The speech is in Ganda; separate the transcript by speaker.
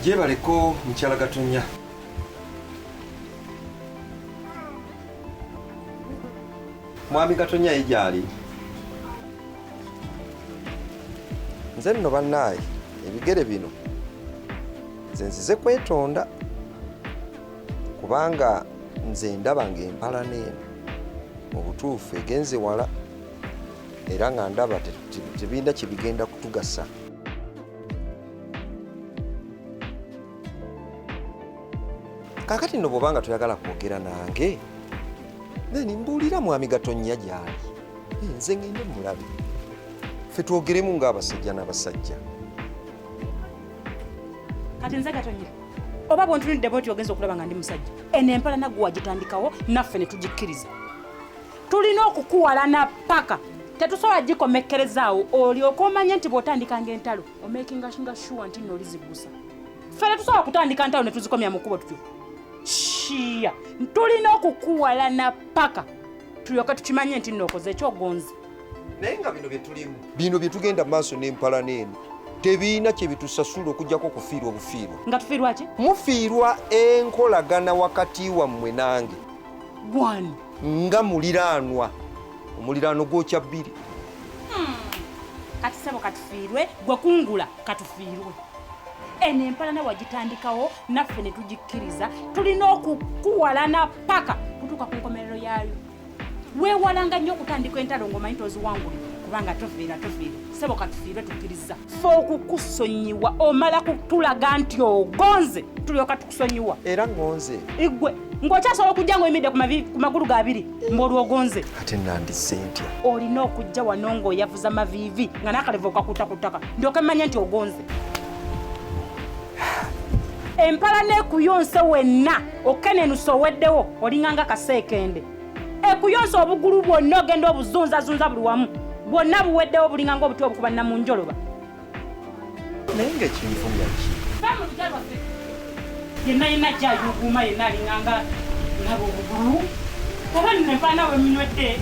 Speaker 1: Jebaleko mukyala Gatonnya. Mwami Gatonnya ejali. Nze nno bannaaye ebigere bino nze nzize kwetonda kubanga nze ndaba ng'empala n'eno mu butuufu egenze wala era nga ndaba tebinda kye bigenda kutugasa. Kakati nno bw'obanga toyagala kwogera nange neni mbuulira mwami Gatonnya gy'ali nze ngende mulabe ffe twogeremu ng'abasajja n'abasajja.
Speaker 2: Kati nze Gatonnya oba bw'ontunulidde bw'oti ogenza okulaba nga ndi musajja eno empala naggwe wagitandikawo naffe ne tugikkiriza. Tulina okukuwalana paka tetusobola gikomekkerezaawo olyoke omanye nti bw'otandikanga entalo omakinga sure nti nno oliziggusa. Ffe tetusobola kutandika ntalo ne tuzikomya mu kkubo tutyo. Shia tulina okukuwalana paka tulyoke tukimanye nti nno okoze ekyogonzi.
Speaker 1: Naye nga bino bye tulimu bino bye tugenda maaso n'empala n'eno tebiina kye bitusasula okugyako okufiirwa obufiirwa.
Speaker 2: Nga tufiirwa ki?
Speaker 1: Mufiirwa enkolagana wakati wammwe nange
Speaker 2: gwani
Speaker 1: nga muliraanwa omuliraano gwokya bbiri.
Speaker 2: Kati sebo katufiirwe gwe kungula katufiirwe. Eno empalana wagitandikawo naffe ne tugikkiriza tulina okukuwalana paka kutuuka ku nkomerero yaayo. Weewalanga nnyo okutandika entalo ng'omanyi toziwanguli kubanga tofiira. Sebo katufiirwe tukkiriza. Ffe okukusonyiwa omala kutulaga nti ogonze tulyoka tukusonyiwa.
Speaker 1: Era ngonze.
Speaker 2: Igwe ng'okyasobola okujja ng'oyimidde ku magulu ga abiri mb'oli ogonze.
Speaker 1: Ate nandisse ntya?
Speaker 2: Olina okujja wano ng'oyavuza maviivi nga n'akalevu okakuta ku ttaka ndyoke mmanye nti ogonze. Empala n'ekuyonse wenna okenenusa oweddewo olinganga kaseekende. Ekuyonse obugulu bwonna ogenda obuzunzazunza buli wamu bwonna buweddewo bulinganga obuti obukuba namunjoloba.
Speaker 1: Naye ng'ekinvumya ki?
Speaker 2: Mu lugya lwaffe yenna gyayuguuma yenna alinganga nabo obugulu oba nno empala nawe minywedde